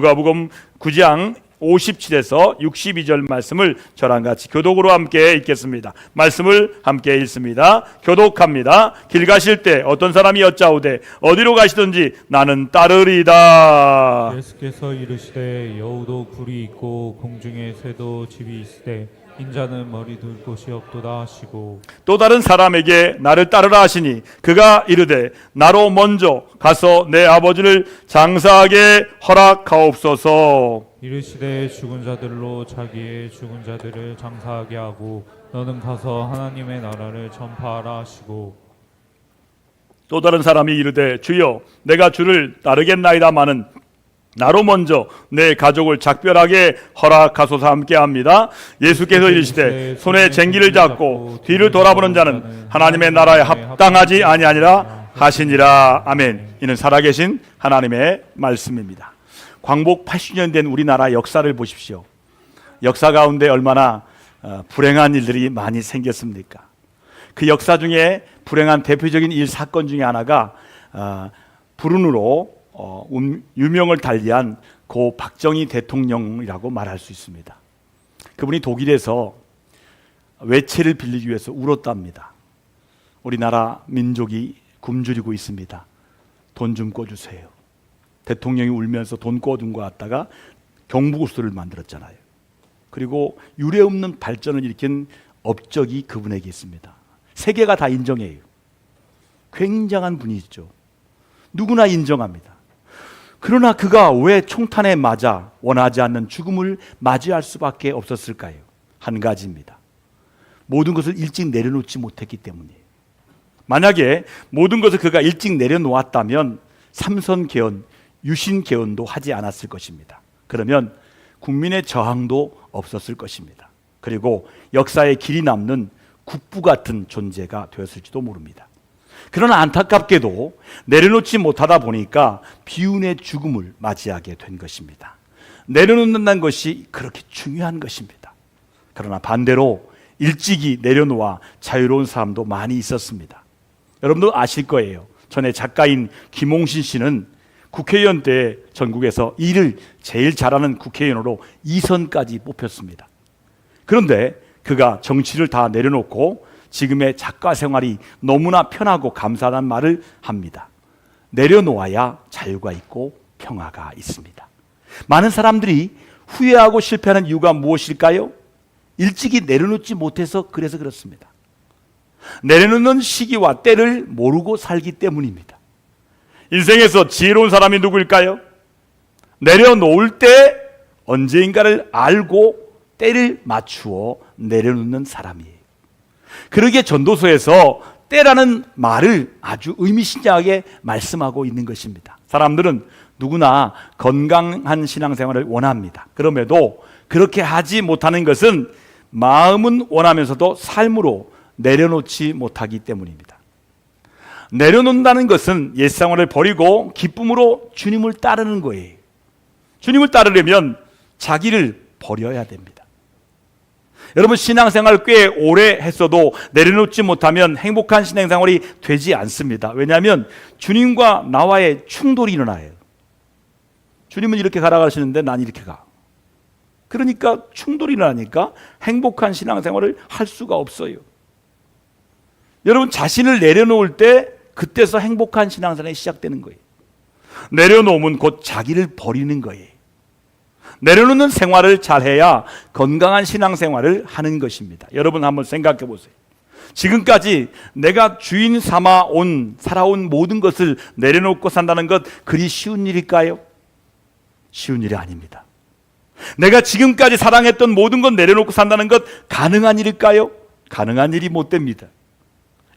누가복음 9장 57에서 62절 말씀을 저랑 같이 교독으로 함께 읽겠습니다. 말씀을 함께 읽습니다. 교독합니다. 길 가실 때 어떤 사람이 여짜오되 어디로 가시든지 나는 따르리이다. 예수께서 이르시되 여우도 굴이 있고 공중에 새도 집이 있으되 인자는 머리 둘 곳이 없도다 하시고, 또 다른 사람에게 나를 따르라 하시니 그가 이르되 나로 먼저 가서 내 아버지를 장사하게 허락하옵소서. 이르시되 죽은 자들로 자기의 죽은 자들을 장사하게 하고 너는 가서 하나님의 나라를 전파하라 하시고, 또 다른 사람이 이르되 주여 내가 주를 따르겠나이다마는 나로 먼저 내 가족을 작별하게 허락하소서. 함께합니다. 예수께서 이르시되 손에 쟁기를 잡고 뒤를 돌아보는 자는 하나님의 나라에 합당하지 아니하니라 하시니라. 아멘. 이는 살아계신 하나님의 말씀입니다. 광복 80년 된 우리나라 역사를 보십시오. 역사 가운데 얼마나 불행한 일들이 많이 생겼습니까? 그 역사 중에 불행한 대표적인 일 사건 중에 하나가 불운으로 유명을 달리한 고 박정희 대통령이라고 말할 수 있습니다. 그분이 독일에서 외채를 빌리기 위해서 울었답니다. 우리나라 민족이 굶주리고 있습니다. 돈 좀 꿔주세요. 대통령이 울면서 돈 꿔준 것 같다가 경부고속도로를 만들었잖아요. 그리고 유례없는 발전을 일으킨 업적이 그분에게 있습니다. 세계가 다 인정해요. 굉장한 분이죠. 누구나 인정합니다. 그러나 그가 왜 총탄에 맞아 원하지 않는 죽음을 맞이할 수밖에 없었을까요? 한 가지입니다. 모든 것을 일찍 내려놓지 못했기 때문이에요. 만약에 모든 것을 그가 일찍 내려놓았다면 삼선개헌, 유신개헌도 하지 않았을 것입니다. 그러면 국민의 저항도 없었을 것입니다. 그리고 역사에 길이 남는 국부 같은 존재가 되었을지도 모릅니다. 그러나 안타깝게도 내려놓지 못하다 보니까 비운의 죽음을 맞이하게 된 것입니다. 내려놓는다는 것이 그렇게 중요한 것입니다. 그러나 반대로 일찍이 내려놓아 자유로운 사람도 많이 있었습니다. 여러분도 아실 거예요. 전에 작가인 김홍신 씨는 국회의원 때 전국에서 일을 제일 잘하는 국회의원으로 2선까지 뽑혔습니다. 그런데 그가 정치를 다 내려놓고 지금의 작가 생활이 너무나 편하고 감사하다는 말을 합니다. 내려놓아야 자유가 있고 평화가 있습니다. 많은 사람들이 후회하고 실패하는 이유가 무엇일까요? 일찍이 내려놓지 못해서 그래서 그렇습니다. 내려놓는 시기와 때를 모르고 살기 때문입니다. 인생에서 지혜로운 사람이 누구일까요? 내려놓을 때 언제인가를 알고 때를 맞추어 내려놓는 사람이에요. 그러기에 전도서에서 때라는 말을 아주 의미심장하게 말씀하고 있는 것입니다. 사람들은 누구나 건강한 신앙생활을 원합니다. 그럼에도 그렇게 하지 못하는 것은 마음은 원하면서도 삶으로 내려놓지 못하기 때문입니다. 내려놓는다는 것은 옛생활을 버리고 기쁨으로 주님을 따르는 거예요. 주님을 따르려면 자기를 버려야 됩니다. 여러분, 신앙생활 꽤 오래 했어도 내려놓지 못하면 행복한 신앙생활이 되지 않습니다. 왜냐하면 주님과 나와의 충돌이 일어나요. 주님은 이렇게 가라 가시는데 난 이렇게 가. 그러니까 충돌이 일어나니까 행복한 신앙생활을 할 수가 없어요. 여러분, 자신을 내려놓을 때 그때서 행복한 신앙생활이 시작되는 거예요. 내려놓으면 곧 자기를 버리는 거예요. 내려놓는 생활을 잘해야 건강한 신앙생활을 하는 것입니다. 여러분 한번 생각해 보세요. 지금까지 내가 주인 삼아 살아온 모든 것을 내려놓고 산다는 것 그리 쉬운 일일까요? 쉬운 일이 아닙니다. 내가 지금까지 사랑했던 모든 것 내려놓고 산다는 것 가능한 일일까요? 가능한 일이 못 됩니다.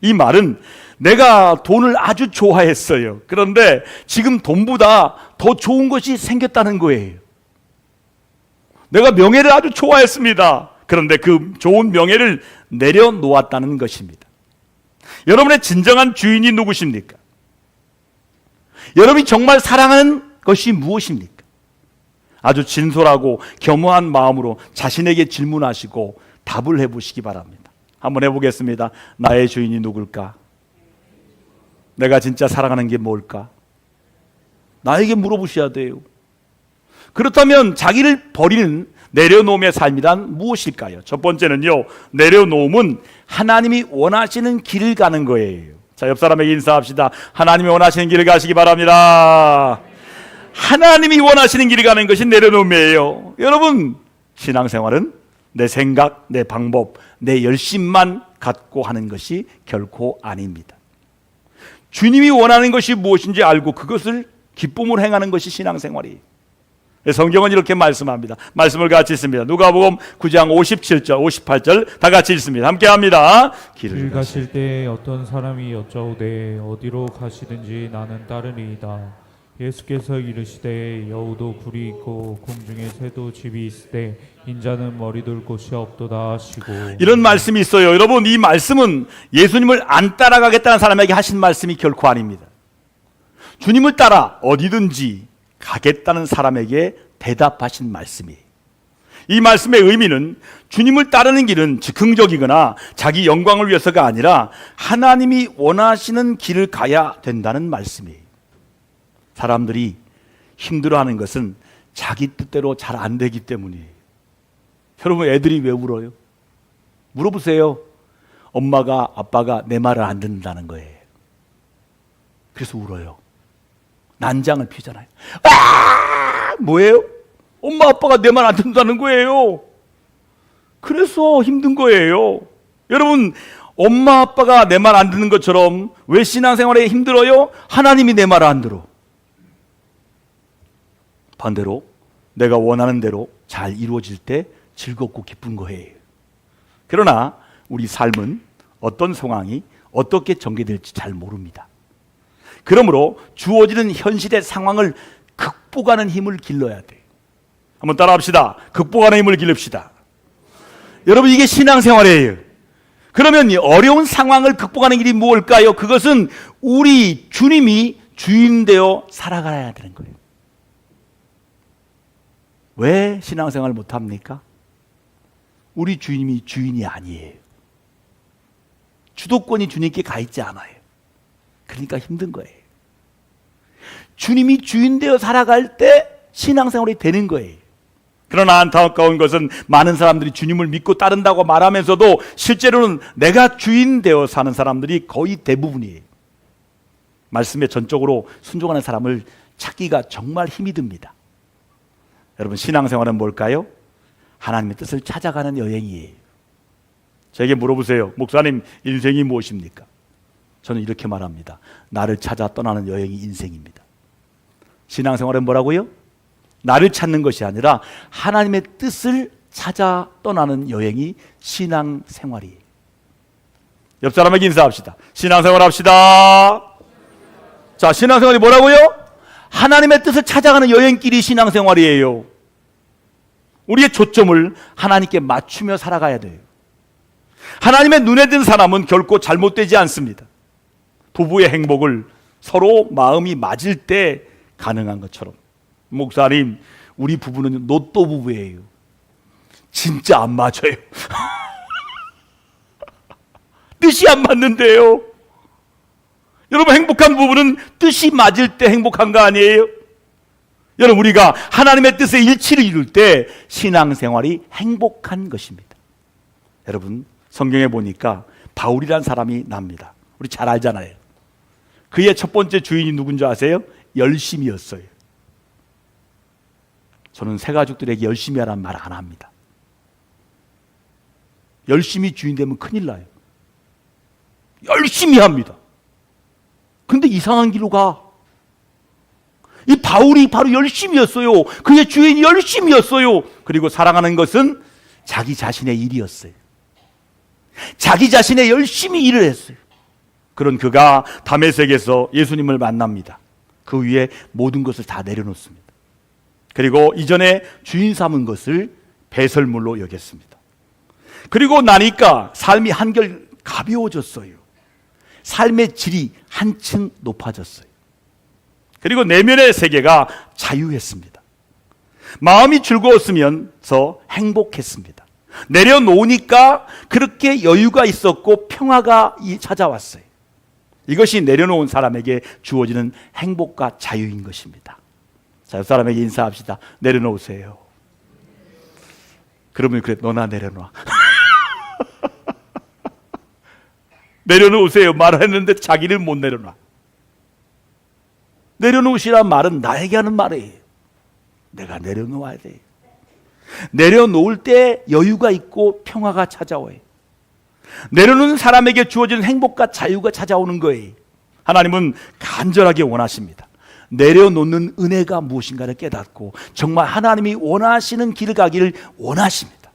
이 말은 내가 돈을 아주 좋아했어요. 그런데 지금 돈보다 더 좋은 것이 생겼다는 거예요. 내가 명예를 아주 좋아했습니다. 그런데 그 좋은 명예를 내려놓았다는 것입니다. 여러분의 진정한 주인이 누구십니까? 여러분이 정말 사랑하는 것이 무엇입니까? 아주 진솔하고 겸허한 마음으로 자신에게 질문하시고 답을 해보시기 바랍니다. 한번 해보겠습니다. 나의 주인이 누굴까? 내가 진짜 사랑하는 게 뭘까? 나에게 물어보셔야 돼요. 그렇다면 자기를 버리는 내려놓음의 삶이란 무엇일까요? 첫 번째는요, 내려놓음은 하나님이 원하시는 길을 가는 거예요. 자, 옆 사람에게 인사합시다. 하나님이 원하시는 길을 가시기 바랍니다. 하나님이 원하시는 길을 가는 것이 내려놓음이에요. 여러분, 신앙생활은 내 생각, 내 방법, 내 열심만 갖고 하는 것이 결코 아닙니다. 주님이 원하는 것이 무엇인지 알고 그것을 기쁨으로 행하는 것이 신앙생활이에요. 성경은 이렇게 말씀합니다. 말씀을 같이 읽습니다. 누가복음 9장 57절, 58절 다 같이 읽습니다. 함께 합니다. 길 가실 때 어떤 사람이 여짜오되 어디로 가시든지 나는 따르리이다. 예수께서 이르시되 여우도 굴이 있고 공중에 새도 집이 있으되 인자는 머리 둘 곳이 없도다 하시고. 이런 말씀이 있어요. 여러분, 이 말씀은 예수님을 안 따라가겠다는 사람에게 하신 말씀이 결코 아닙니다. 주님을 따라 어디든지 가겠다는 사람에게 대답하신 말씀이에요. 이 말씀의 의미는 주님을 따르는 길은 즉흥적이거나 자기 영광을 위해서가 아니라 하나님이 원하시는 길을 가야 된다는 말씀이에요. 사람들이 힘들어하는 것은 자기 뜻대로 잘 안 되기 때문이에요. 여러분, 애들이 왜 울어요? 물어보세요. 엄마가 아빠가 내 말을 안 듣는다는 거예요. 그래서 울어요. 난장을 피잖아요. 뭐예요? 엄마 아빠가 내 말 안 듣는다는 거예요. 그래서 힘든 거예요. 여러분, 엄마 아빠가 내 말 안 듣는 것처럼 왜 신앙생활에 힘들어요? 하나님이 내 말을 안 들어. 반대로 내가 원하는 대로 잘 이루어질 때 즐겁고 기쁜 거예요. 그러나 우리 삶은 어떤 상황이 어떻게 전개될지 잘 모릅니다. 그러므로 주어지는 현실의 상황을 극복하는 힘을 길러야 돼요. 한번 따라합시다. 극복하는 힘을 기릅시다. 여러분, 이게 신앙생활이에요. 그러면 이 어려운 상황을 극복하는 길이 무엇일까요? 그것은 우리 주님이 주인 되어 살아가야 되는 거예요. 왜 신앙생활을 못합니까? 우리 주님이 주인이 아니에요. 주도권이 주님께 가 있지 않아요. 그러니까 힘든 거예요. 주님이 주인 되어 살아갈 때 신앙생활이 되는 거예요. 그러나 안타까운 것은 많은 사람들이 주님을 믿고 따른다고 말하면서도 실제로는 내가 주인 되어 사는 사람들이 거의 대부분이에요. 말씀에 전적으로 순종하는 사람을 찾기가 정말 힘이 듭니다. 여러분, 신앙생활은 뭘까요? 하나님의 뜻을 찾아가는 여행이에요. 저에게 물어보세요. 목사님, 인생이 무엇입니까? 저는 이렇게 말합니다. 나를 찾아 떠나는 여행이 인생입니다. 신앙생활은 뭐라고요? 나를 찾는 것이 아니라 하나님의 뜻을 찾아 떠나는 여행이 신앙생활이에요. 옆 사람에게 인사합시다. 신앙생활 합시다. 자, 신앙생활이 뭐라고요? 하나님의 뜻을 찾아가는 여행길이 신앙생활이에요. 우리의 초점을 하나님께 맞추며 살아가야 돼요. 하나님의 눈에 든 사람은 결코 잘못되지 않습니다. 부부의 행복을 서로 마음이 맞을 때 가능한 것처럼. 목사님, 우리 부부는 로또 부부예요. 진짜 안 맞아요. 뜻이 안 맞는데요. 여러분, 행복한 부부는 뜻이 맞을 때 행복한 거 아니에요? 여러분, 우리가 하나님의 뜻의 일치를 이룰 때 신앙생활이 행복한 것입니다. 여러분, 성경에 보니까 바울이라는 사람이 납니다. 우리 잘 알잖아요. 그의 첫 번째 주인이 누군지 아세요? 열심이었어요. 저는 새 가족들에게 열심히 하라는 말 안 합니다. 열심히 주인 되면 큰일 나요. 열심히 합니다. 근데 이상한 길로 가. 이 바울이 바로 열심이었어요. 그의 주인이 열심이었어요. 그리고 사랑하는 것은 자기 자신의 일이었어요. 자기 자신의 열심히 일을 했어요. 그런 그가 다메섹에서 예수님을 만납니다. 그 위에 모든 것을 다 내려놓습니다. 그리고 이전에 주인 삼은 것을 배설물로 여겼습니다. 그리고 나니까 삶이 한결 가벼워졌어요. 삶의 질이 한층 높아졌어요. 그리고 내면의 세계가 자유했습니다. 마음이 즐거웠으면서 행복했습니다. 내려놓으니까 그렇게 여유가 있었고 평화가 찾아왔어요. 이것이 내려놓은 사람에게 주어지는 행복과 자유인 것입니다. 자, 옆 사람에게 인사합시다. 내려놓으세요. 그러면 그래, 너나 내려놔. 내려놓으세요 말했는데 자기를 못 내려놔. 내려놓으시란 말은 나에게 하는 말이에요. 내가 내려놓아야 돼. 내려놓을 때 여유가 있고 평화가 찾아와요. 내려놓는 사람에게 주어지는 행복과 자유가 찾아오는 거예요. 하나님은 간절하게 원하십니다. 내려놓는 은혜가 무엇인가를 깨닫고 정말 하나님이 원하시는 길을 가기를 원하십니다.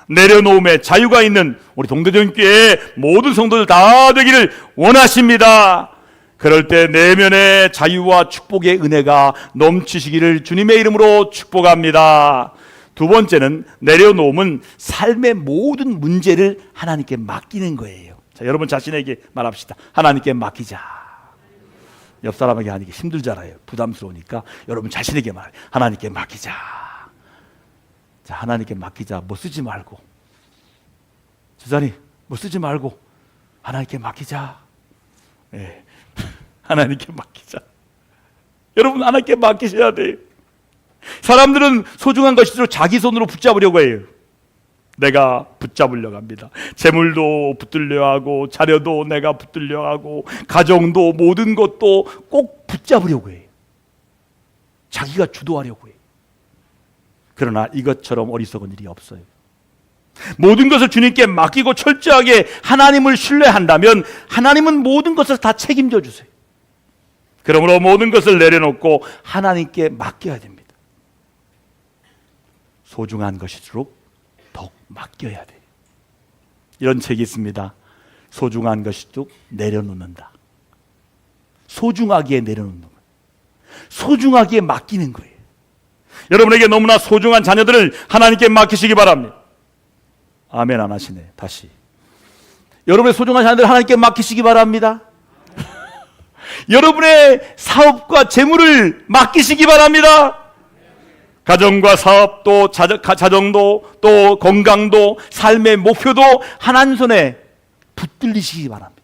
내려놓음에 자유가 있는 우리 동대전교회 모든 성도들 다 되기를 원하십니다. 그럴 때 내면의 자유와 축복의 은혜가 넘치시기를 주님의 이름으로 축복합니다. 두 번째는 내려놓음은 삶의 모든 문제를 하나님께 맡기는 거예요. 자, 여러분 자신에게 말합시다. 하나님께 맡기자. 옆 사람에게 하니까 힘들잖아요. 부담스러우니까 여러분 자신에게 말해요. 하나님께 맡기자. 자, 하나님께 맡기자. 뭐 쓰지 말고, 주사님 뭐 쓰지 말고 하나님께 맡기자. 네. 하나님께 맡기자. 여러분 하나님께 맡기셔야 돼요. 사람들은 소중한 것일수록 자기 손으로 붙잡으려고 해요. 내가 붙잡으려고 합니다. 재물도 붙들려 하고, 자녀도 내가 붙들려 하고, 가정도, 모든 것도 꼭 붙잡으려고 해요. 자기가 주도하려고 해요. 그러나 이것처럼 어리석은 일이 없어요. 모든 것을 주님께 맡기고 철저하게 하나님을 신뢰한다면 하나님은 모든 것을 다 책임져 주세요. 그러므로 모든 것을 내려놓고 하나님께 맡겨야 됩니다. 소중한 것일수록 더욱 맡겨야 돼요. 이런 책이 있습니다. 소중한 것일수록 내려놓는다. 소중하게 내려놓는 거예요. 소중하게 맡기는 거예요. 여러분에게 너무나 소중한 자녀들을 하나님께 맡기시기 바랍니다. 아멘 안 하시네. 다시. 여러분의 소중한 자녀들을 하나님께 맡기시기 바랍니다. 여러분의 사업과 재물을 맡기시기 바랍니다. 가정과 사업도, 자정도, 또 건강도, 삶의 목표도 하나님 손에 붙들리시기 바랍니다.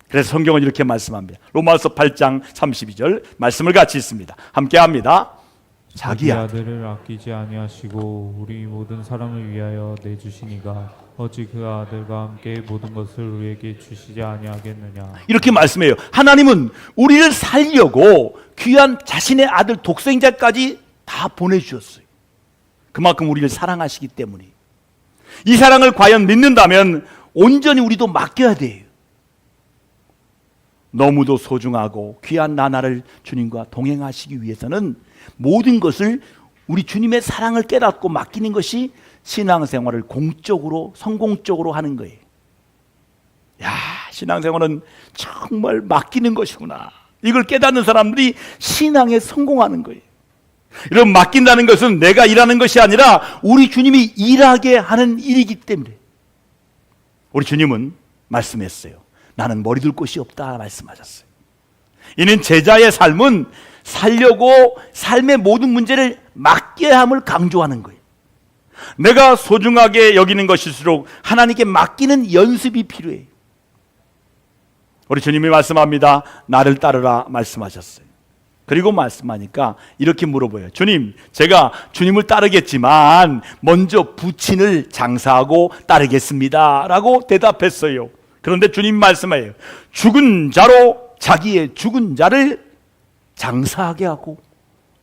그래서 성경은 이렇게 말씀합니다. 로마서 8장 32절 말씀을 같이 읽습니다. 함께 합니다. 자기 아들을 아끼지 아니하시고 우리 모든 사람을 위하여 내주시니가 어찌 그 아들과 함께 모든 것을 우리에게 주시지 아니하겠느냐. 이렇게 말씀해요. 하나님은 우리를 살려고 귀한 자신의 아들 독생자까지 다 보내주셨어요. 그만큼 우리를 사랑하시기 때문에. 이 사랑을 과연 믿는다면 온전히 우리도 맡겨야 돼요. 너무도 소중하고 귀한 나날을 주님과 동행하시기 위해서는 모든 것을 우리 주님의 사랑을 깨닫고 맡기는 것이 신앙생활을 공적으로 성공적으로 하는 거예요. 야, 신앙생활은 정말 맡기는 것이구나. 이걸 깨닫는 사람들이 신앙에 성공하는 거예요. 이런 맡긴다는 것은 내가 일하는 것이 아니라 우리 주님이 일하게 하는 일이기 때문에. 우리 주님은 말씀했어요. 나는 머리 둘 곳이 없다 말씀하셨어요. 이는 제자의 삶은 살려고 삶의 모든 문제를 맡겨야 함을 강조하는 거예요. 내가 소중하게 여기는 것일수록 하나님께 맡기는 연습이 필요해요. 우리 주님이 말씀합니다. 나를 따르라 말씀하셨어요. 그리고 말씀하니까 이렇게 물어봐요. 주님, 제가 주님을 따르겠지만 먼저 부친을 장사하고 따르겠습니다 라고 대답했어요. 그런데 주님 말씀해요. 죽은 자로 자기의 죽은 자를 장사하게 하고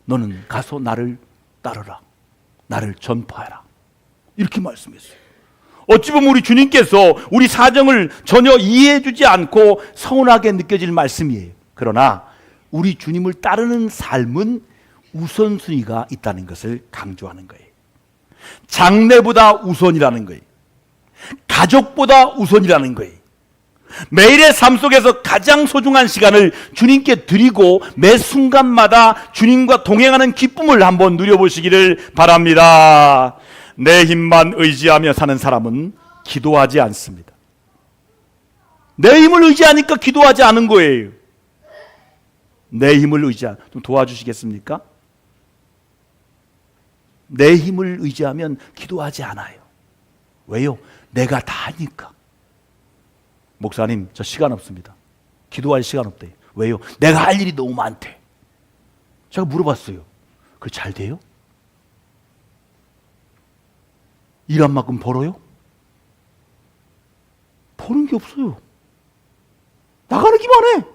너는 가서 나를 따르라. 나를 전파해라. 이렇게 말씀했어요. 어찌 보면 우리 주님께서 우리 사정을 전혀 이해해 주지 않고 서운하게 느껴질 말씀이에요. 그러나 우리 주님을 따르는 삶은 우선순위가 있다는 것을 강조하는 거예요. 장래보다 우선이라는 거예요. 가족보다 우선이라는 거예요. 매일의 삶 속에서 가장 소중한 시간을 주님께 드리고 매 순간마다 주님과 동행하는 기쁨을 한번 누려보시기를 바랍니다. 내 힘만 의지하며 사는 사람은 기도하지 않습니다. 내 힘을 의지하니까 기도하지 않은 거예요. 내 힘을 좀 도와주시겠습니까? 내 힘을 의지하면 기도하지 않아요. 왜요? 내가 다 하니까. 목사님, 저 시간 없습니다. 기도할 시간 없대요. 왜요? 내가 할 일이 너무 많대. 제가 물어봤어요. 그래 잘 돼요? 일한 만큼 벌어요? 버는 게 없어요. 나가는 기만 해.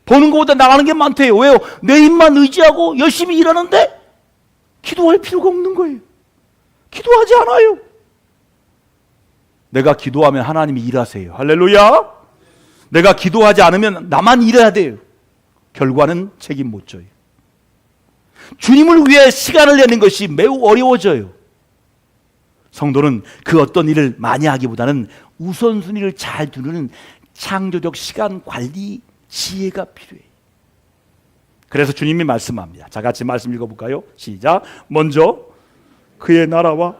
버는 것보다 나가는 게 많대요. 왜요? 내 입만 의지하고 열심히 일하는데 기도할 필요가 없는 거예요. 기도하지 않아요. 내가 기도하면 하나님이 일하세요. 할렐루야. 내가 기도하지 않으면 나만 일해야 돼요. 결과는 책임 못 져요. 주님을 위해 시간을 내는 것이 매우 어려워져요. 성도는 그 어떤 일을 많이 하기보다는 우선순위를 잘 두는 창조적 시간 관리 지혜가 필요해요. 그래서 주님이 말씀합니다. 자, 같이 말씀 읽어볼까요? 시작. 먼저 그의 나라와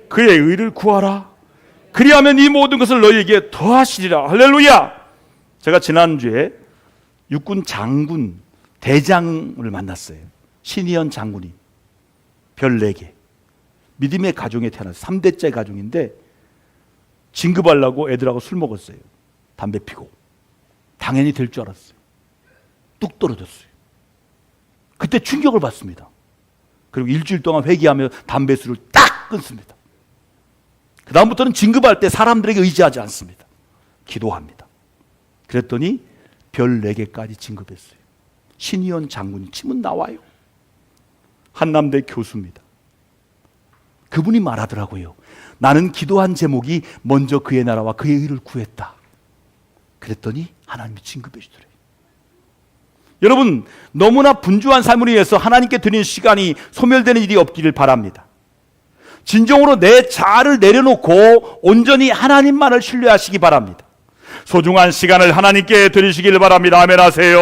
그의 의를 구하라. 그리하면 이 모든 것을 너희에게 더하시리라. 할렐루야. 제가 지난주에 육군 장군 대장을 만났어요. 신희연 장군이 별 4개 믿음의 가정에 태어나서 3대째 가정인데 진급하려고 애들하고 술 먹었어요. 담배 피고. 당연히 될 줄 알았어요. 뚝 떨어졌어요. 그때 충격을 받습니다. 그리고 일주일 동안 회개하며 담배술을 딱 끊습니다. 그 다음부터는 진급할 때 사람들에게 의지하지 않습니다. 기도합니다. 그랬더니 별 4개까지 진급했어요. 신희연 장군이 치면 나와요. 한남대 교수입니다. 그분이 말하더라고요. 나는 기도한 제목이 먼저 그의 나라와 그의 의를 구했다. 그랬더니 하나님이 진급해 주더래요. 여러분, 너무나 분주한 삶을 위해서 하나님께 드리는 시간이 소멸되는 일이 없기를 바랍니다. 진정으로 내 자아를 내려놓고 온전히 하나님만을 신뢰하시기 바랍니다. 소중한 시간을 하나님께 드리시길 바랍니다. 아멘 하세요.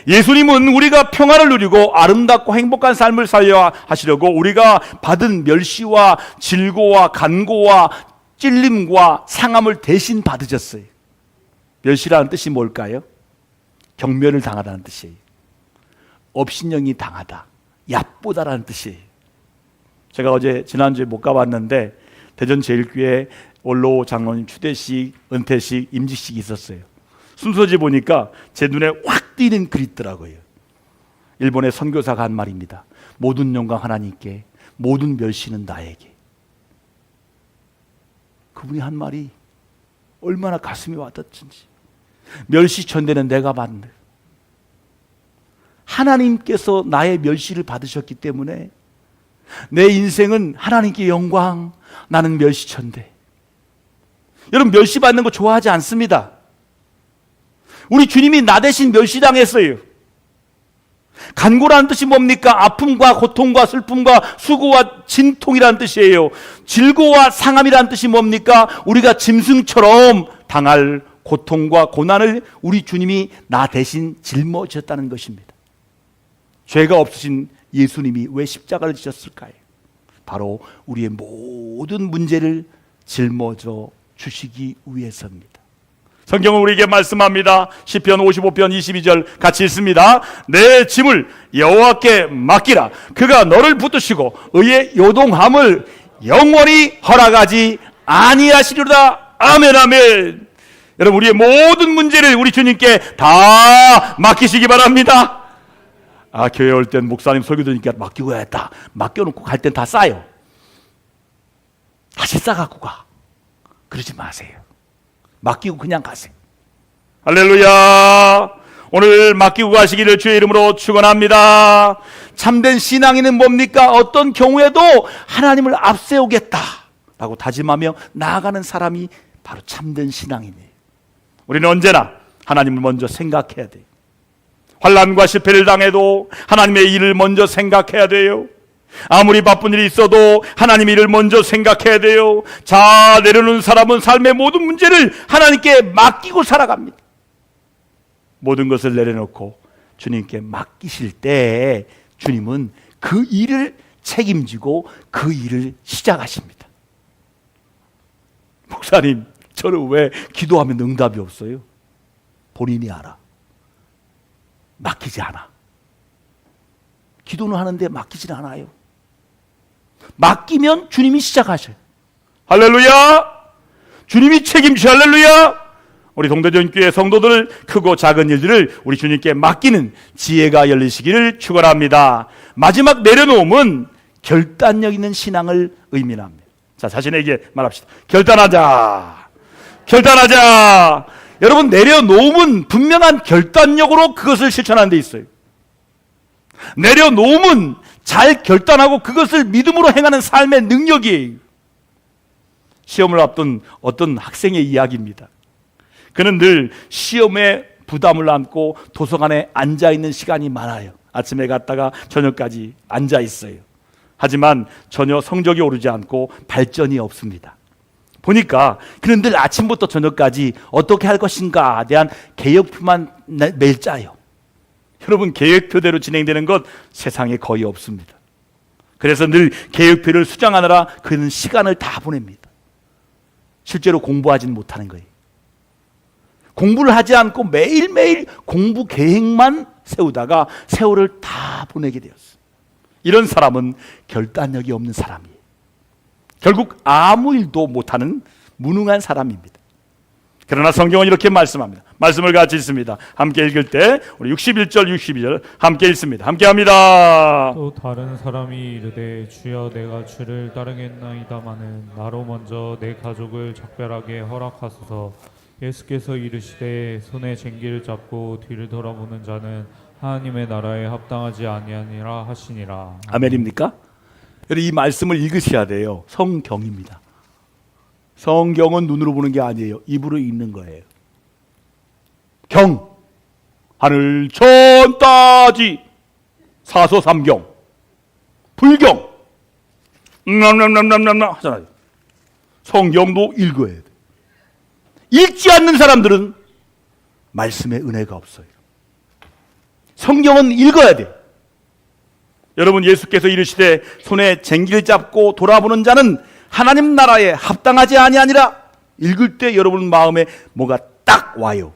예수님은 우리가 평화를 누리고 아름답고 행복한 삶을 살려 하시려고 우리가 받은 멸시와 질고와 간고와 찔림과 상함을 대신 받으셨어요. 멸시라는 뜻이 뭘까요? 경멸을 당하다는 뜻이에요. 업신여기 당하다, 얕보다라는 뜻이에요. 제가 지난주에 못 가봤는데 대전제일교회 원로 장로님 추대식, 은퇴식, 임직식이 있었어요. 순서지 보니까 제 눈에 확 띄는 글이 있더라고요. 일본의 선교사가 한 말입니다. 모든 영광 하나님께, 모든 멸시는 나에게. 그분이 한 말이 얼마나 가슴이 와닿던지. 멸시천대는 내가 받는. 하나님께서 나의 멸시를 받으셨기 때문에 내 인생은 하나님께 영광, 나는 멸시천대. 여러분, 멸시받는 거 좋아하지 않습니다. 우리 주님이 나 대신 멸시당했어요. 간고라는 뜻이 뭡니까? 아픔과 고통과 슬픔과 수고와 진통이라는 뜻이에요. 질고와 상함이라는 뜻이 뭡니까? 우리가 짐승처럼 당할 고통과 고난을 우리 주님이 나 대신 짊어지셨다는 것입니다. 죄가 없으신 예수님이 왜 십자가를 지셨을까요? 바로 우리의 모든 문제를 짊어져 주시기 위해서입니다. 성경은 우리에게 말씀합니다. 시편 55편 22절 같이 읽습니다. 내 짐을 여호와께 맡기라. 그가 너를 붙드시고 의의 요동함을 영원히 허락하지 아니하시리로다. 아멘 아멘. 여러분, 우리의 모든 문제를 우리 주님께 다 맡기시기 바랍니다. 교회 올 땐 목사님 설교 들으니까 맡기고 가야겠다. 맡겨놓고 갈 땐 다 싸요. 다시 싸갖고 가. 그러지 마세요. 맡기고 그냥 가세요. 할렐루야. 오늘 맡기고 가시기를 주의 이름으로 축원합니다. 참된 신앙인은 뭡니까? 어떤 경우에도 하나님을 앞세우겠다라고 다짐하며 나아가는 사람이 바로 참된 신앙이네요. 우리는 언제나 하나님을 먼저 생각해야 돼요. 환난과 실패를 당해도 하나님의 일을 먼저 생각해야 돼요. 아무리 바쁜 일이 있어도 하나님의 일을 먼저 생각해야 돼요. 자, 내려놓은 사람은 삶의 모든 문제를 하나님께 맡기고 살아갑니다. 모든 것을 내려놓고 주님께 맡기실 때 주님은 그 일을 책임지고 그 일을 시작하십니다. 목사님, 저는 왜 기도하면 응답이 없어요? 본인이 알아. 맡기지 않아. 기도는 하는데 맡기지 않아요. 맡기면 주님이 시작하셔요. 할렐루야. 주님이 책임지셔. 할렐루야. 우리 동대전교회 성도들 크고 작은 일들을 우리 주님께 맡기는 지혜가 열리시기를 축원합니다. 마지막 내려놓음은 결단력 있는 신앙을 의미합니다. 자, 자신에게 말합시다. 결단하자. 결단하자. 여러분, 내려놓음은 분명한 결단력으로 그것을 실천하는 데 있어요. 내려놓음은 잘 결단하고 그것을 믿음으로 행하는 삶의 능력이에요. 시험을 앞둔 어떤 학생의 이야기입니다. 그는 늘 시험에 부담을 안고 도서관에 앉아있는 시간이 많아요. 아침에 갔다가 저녁까지 앉아있어요. 하지만 전혀 성적이 오르지 않고 발전이 없습니다. 보니까 그는 늘 아침부터 저녁까지 어떻게 할 것인가에 대한 계획표만 매일 짜요. 여러분, 계획표대로 진행되는 것 세상에 거의 없습니다. 그래서 늘 계획표를 수정하느라 그는 시간을 다 보냅니다. 실제로 공부하지는 못하는 거예요. 공부를 하지 않고 매일매일 공부 계획만 세우다가 세월을 다 보내게 되었어요. 이런 사람은 결단력이 없는 사람이에요. 결국 아무 일도 못하는 무능한 사람입니다. 그러나 성경은 이렇게 말씀합니다. 말씀을 같이 읽습니다. 함께 읽을 때 우리 61절 62절 함께 읽습니다. 함께 합니다. 또 다른 사람이 이르되 주여 내가 주를 따르겠나이다마는 나로 먼저 내 가족을 작별하게 허락하소서. 예수께서 이르시되 손에 쟁기를 잡고 뒤를 돌아보는 자는 하나님의 나라에 합당하지 아니하니라 하시니라. 아멘입니까? 이 말씀을 읽으셔야 돼요. 성경입니다. 성경은 눈으로 보는 게 아니에요. 입으로 읽는 거예요. 경, 하늘 천 따지, 사서삼경, 불경, 하잖아요. 성경도 읽어야 돼. 읽지 않는 사람들은 말씀의 은혜가 없어요. 성경은 읽어야 돼. 여러분, 예수께서 이르시되 손에 쟁기를 잡고 돌아보는 자는 하나님 나라에 합당하지 아니하니라. 읽을 때 여러분 마음에 뭐가 딱 와요.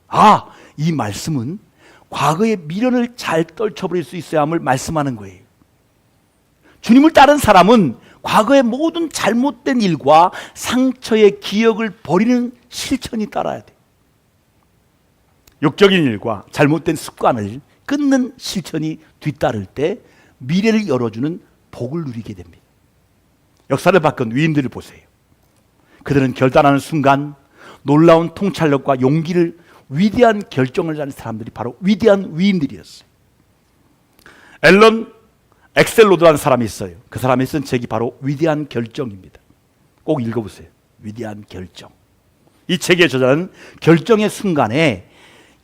아, 이 말씀은 과거의 미련을 잘 떨쳐버릴 수 있어야 함을 말씀하는 거예요. 주님을 따른 사람은 과거의 모든 잘못된 일과 상처의 기억을 버리는 실천이 따라야 돼. 욕적인 일과 잘못된 습관을 끊는 실천이 뒤따를 때 미래를 열어주는 복을 누리게 됩니다. 역사를 바꾼 위인들을 보세요. 그들은 결단하는 순간 놀라운 통찰력과 용기를 위대한 결정을 하는 사람들이 바로 위대한 위인들이었어요. 앨런 엑셀로드라는 사람이 있어요. 그 사람이 쓴 책이 바로 위대한 결정입니다. 꼭 읽어보세요. 위대한 결정. 이 책의 저자는 결정의 순간에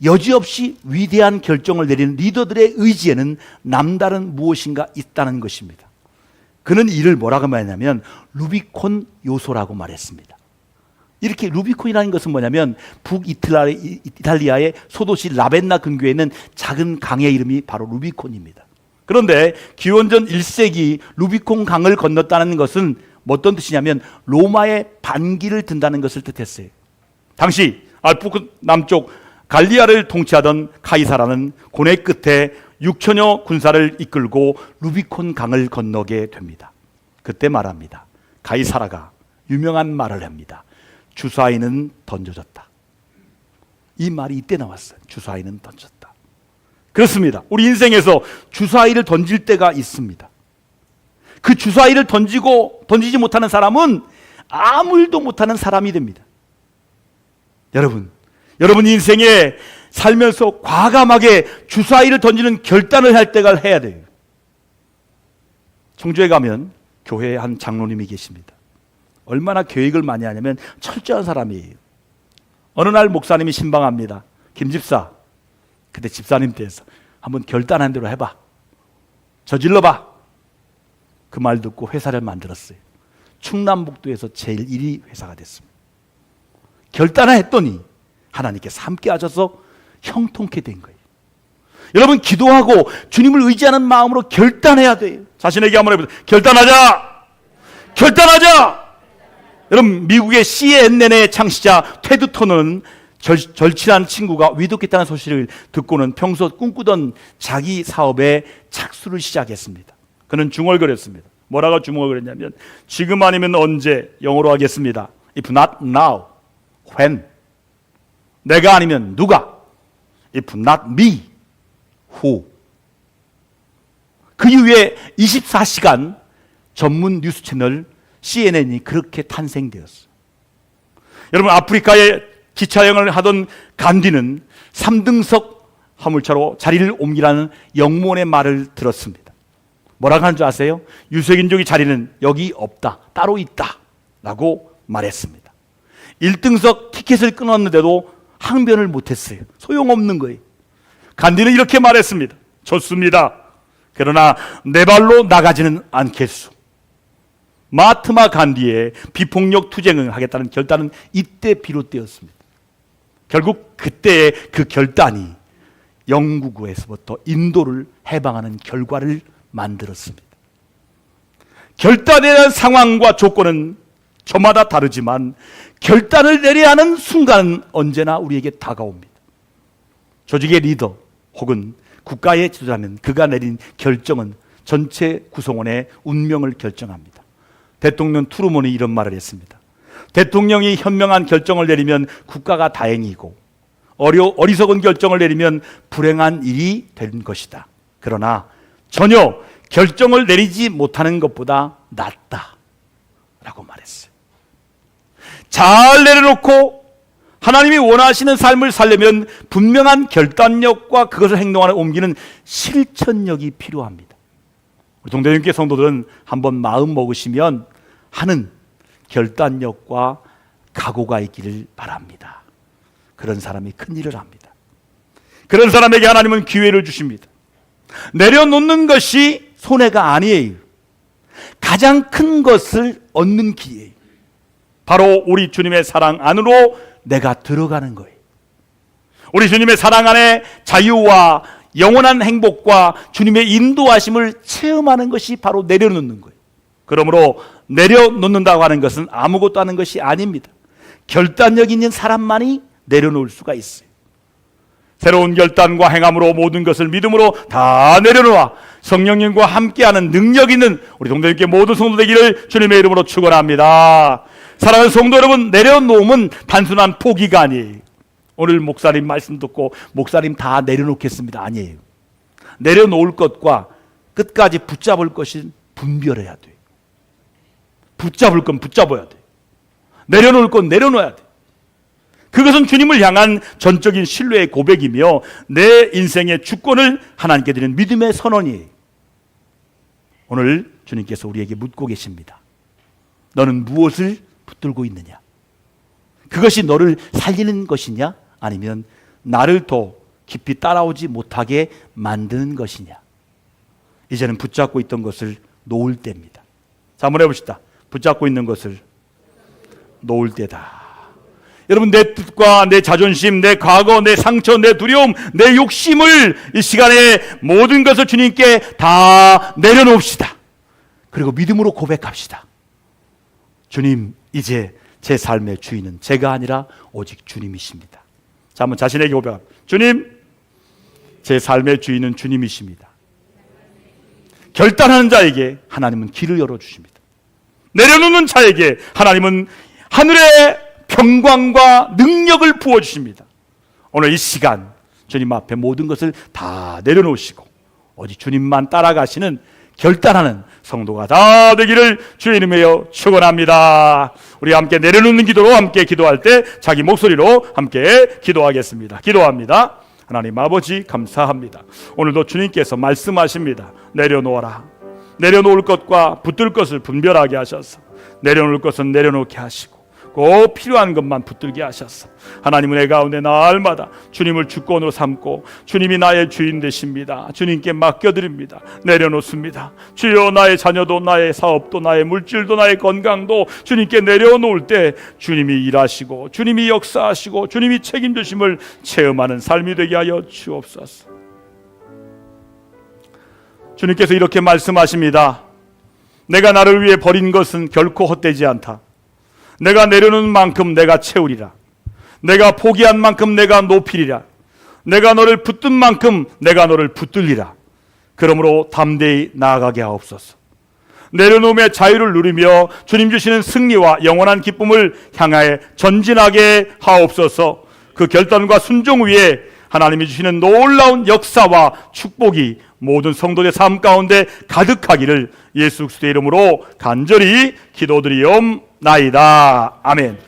여지없이 위대한 결정을 내리는 리더들의 의지에는 남다른 무엇인가 있다는 것입니다. 그는 이를 뭐라고 말했냐면 루비콘 요소라고 말했습니다. 이렇게 루비콘이라는 것은 뭐냐면 북이탈리아의 소도시 라벤나 근교에 있는 작은 강의 이름이 바로 루비콘입니다. 그런데 기원전 1세기 루비콘 강을 건넜다는 것은 어떤 뜻이냐면 로마의 반기를 든다는 것을 뜻했어요. 당시 알프스 남쪽 갈리아를 통치하던 카이사라는 고뇌 끝에 6천여 군사를 이끌고 루비콘 강을 건너게 됩니다. 그때 말합니다. 카이사라가 유명한 말을 합니다. 주사위는 던져졌다. 이 말이 이때 나왔어요. 주사위는 던졌다. 그렇습니다. 우리 인생에서 주사위를 던질 때가 있습니다. 그 주사위를 던지지 못하는 사람은 아무 일도 못하는 사람이 됩니다. 여러분 인생에 살면서 과감하게 주사위를 던지는 결단을 할 때가 해야 돼요. 청주에 가면 교회에 한 장로님이 계십니다. 얼마나 계획을 많이 하냐면 철저한 사람이에요. 어느 날 목사님이 신방합니다. 김 집사, 그때 집사님 때에서 한번 결단한 대로 해봐. 저질러봐. 그 말 듣고 회사를 만들었어요. 충남북도에서 제일 1위 회사가 됐습니다. 결단을 했더니 하나님께서 함께 하셔서 형통케 된 거예요. 여러분, 기도하고 주님을 의지하는 마음으로 결단해야 돼요. 자신에게 한번 해보세요. 결단하자! 결단하자! 여러분, 미국의 CNN의 창시자 테드 터너는 절친한 친구가 위독했다는 소식을 듣고는 평소 꿈꾸던 자기 사업에 착수를 시작했습니다. 그는 중얼거렸습니다. 뭐라고 중얼거렸냐면 지금 아니면 언제, 영어로 하겠습니다. If not now, when? 내가 아니면 누가? If not me, who? 그 이후에 24시간 전문 뉴스 채널 CNN이 그렇게 탄생되었어요. 여러분, 아프리카에 기차여행을 하던 간디는 3등석 화물차로 자리를 옮기라는 영문의 말을 들었습니다. 뭐라고 하는 줄 아세요? 유색인종의 자리는 여기 없다, 따로 있다 라고 말했습니다. 1등석 티켓을 끊었는데도 항변을 못했어요. 소용없는 거예요. 간디는 이렇게 말했습니다. 좋습니다. 그러나 내 발로 나가지는 않겠소. 마하트마 간디의 비폭력 투쟁을 하겠다는 결단은 이때 비롯되었습니다. 결국 그때의 그 결단이 영국에서부터 인도를 해방하는 결과를 만들었습니다. 결단에 대한 상황과 조건은 저마다 다르지만 결단을 내려야 하는 순간은 언제나 우리에게 다가옵니다. 조직의 리더 혹은 국가의 지도자는 그가 내린 결정은 전체 구성원의 운명을 결정합니다. 대통령 트루먼이 이런 말을 했습니다. 대통령이 현명한 결정을 내리면 국가가 다행이고 어리석은 결정을 내리면 불행한 일이 된 것이다. 그러나 전혀 결정을 내리지 못하는 것보다 낫다 라고 말했어요. 잘 내려놓고 하나님이 원하시는 삶을 살려면 분명한 결단력과 그것을 행동하는 옮기는 실천력이 필요합니다. 우리 동대중교 성도들은 한번 마음 먹으시면 하는 결단력과 각오가 있기를 바랍니다. 그런 사람이 큰 일을 합니다. 그런 사람에게 하나님은 기회를 주십니다. 내려놓는 것이 손해가 아니에요. 가장 큰 것을 얻는 기회예요. 바로 우리 주님의 사랑 안으로 내가 들어가는 거예요. 우리 주님의 사랑 안에 자유와 영원한 행복과 주님의 인도하심을 체험하는 것이 바로 내려놓는 거예요. 그러므로 내려놓는다고 하는 것은 아무것도 하는 것이 아닙니다. 결단력 있는 사람만이 내려놓을 수가 있어요. 새로운 결단과 행함으로 모든 것을 믿음으로 다 내려놓아 성령님과 함께하는 능력 있는 우리 동대교회 모든 성도 되기를 주님의 이름으로 축원합니다. 사랑하는 성도 여러분, 내려놓음은 단순한 포기가 아니에요. 오늘 목사님 말씀 듣고 목사님 다 내려놓겠습니다 아니에요. 내려놓을 것과 끝까지 붙잡을 것이 분별해야 돼요. 붙잡을 건 붙잡아야 돼요. 내려놓을 건 내려놓아야 돼요. 그것은 주님을 향한 전적인 신뢰의 고백이며 내 인생의 주권을 하나님께 드리는 믿음의 선언이에요. 오늘 주님께서 우리에게 묻고 계십니다. 너는 무엇을 붙들고 있느냐? 그것이 너를 살리는 것이냐? 아니면 나를 더 깊이 따라오지 못하게 만드는 것이냐? 이제는 붙잡고 있던 것을 놓을 때입니다. 자, 한번 해봅시다. 붙잡고 있는 것을 놓을 때다. 여러분, 내 뜻과 내 자존심, 내 과거, 내 상처, 내 두려움, 내 욕심을 이 시간에 모든 것을 주님께 다 내려놓읍시다. 그리고 믿음으로 고백합시다. 주님, 이제 제 삶의 주인은 제가 아니라 오직 주님이십니다. 자, 한번 자신에게 고백합니다. 주님, 제 삶의 주인은 주님이십니다. 결단하는 자에게 하나님은 길을 열어주십니다. 내려놓는 자에게 하나님은 하늘의 평강과 능력을 부어주십니다. 오늘 이 시간 주님 앞에 모든 것을 다 내려놓으시고 오직 주님만 따라가시는 결단하는 성도가 다 되기를 주의 이름으로 축원합니다. 우리 함께 내려놓는 기도로 함께 기도할 때 자기 목소리로 함께 기도하겠습니다. 기도합니다. 하나님 아버지 감사합니다. 오늘도 주님께서 말씀하십니다. 내려놓아라. 내려놓을 것과 붙들 것을 분별하게 하셔서 내려놓을 것은 내려놓게 하시고 꼭 필요한 것만 붙들게 하셔서 하나님은 내 가운데 날마다 주님을 주권으로 삼고 주님이 나의 주인 되십니다. 주님께 맡겨드립니다. 내려놓습니다. 주여, 나의 자녀도 나의 사업도 나의 물질도 나의 건강도 주님께 내려놓을 때 주님이 일하시고 주님이 역사하시고 주님이 책임지심을 체험하는 삶이 되게 하여 주옵소서. 주님께서 이렇게 말씀하십니다. 내가 나를 위해 버린 것은 결코 헛되지 않다. 내가 내려놓은 만큼 내가 채우리라. 내가 포기한 만큼 내가 높이리라. 내가 너를 붙든 만큼 내가 너를 붙들리라. 그러므로 담대히 나아가게 하옵소서. 내려놓음의 자유를 누리며 주님 주시는 승리와 영원한 기쁨을 향하여 전진하게 하옵소서. 그 결단과 순종 위에 하나님이 주시는 놀라운 역사와 축복이 모든 성도의 삶 가운데 가득하기를 예수 그리스도의 이름으로 간절히 기도드리옵나이다. 아멘.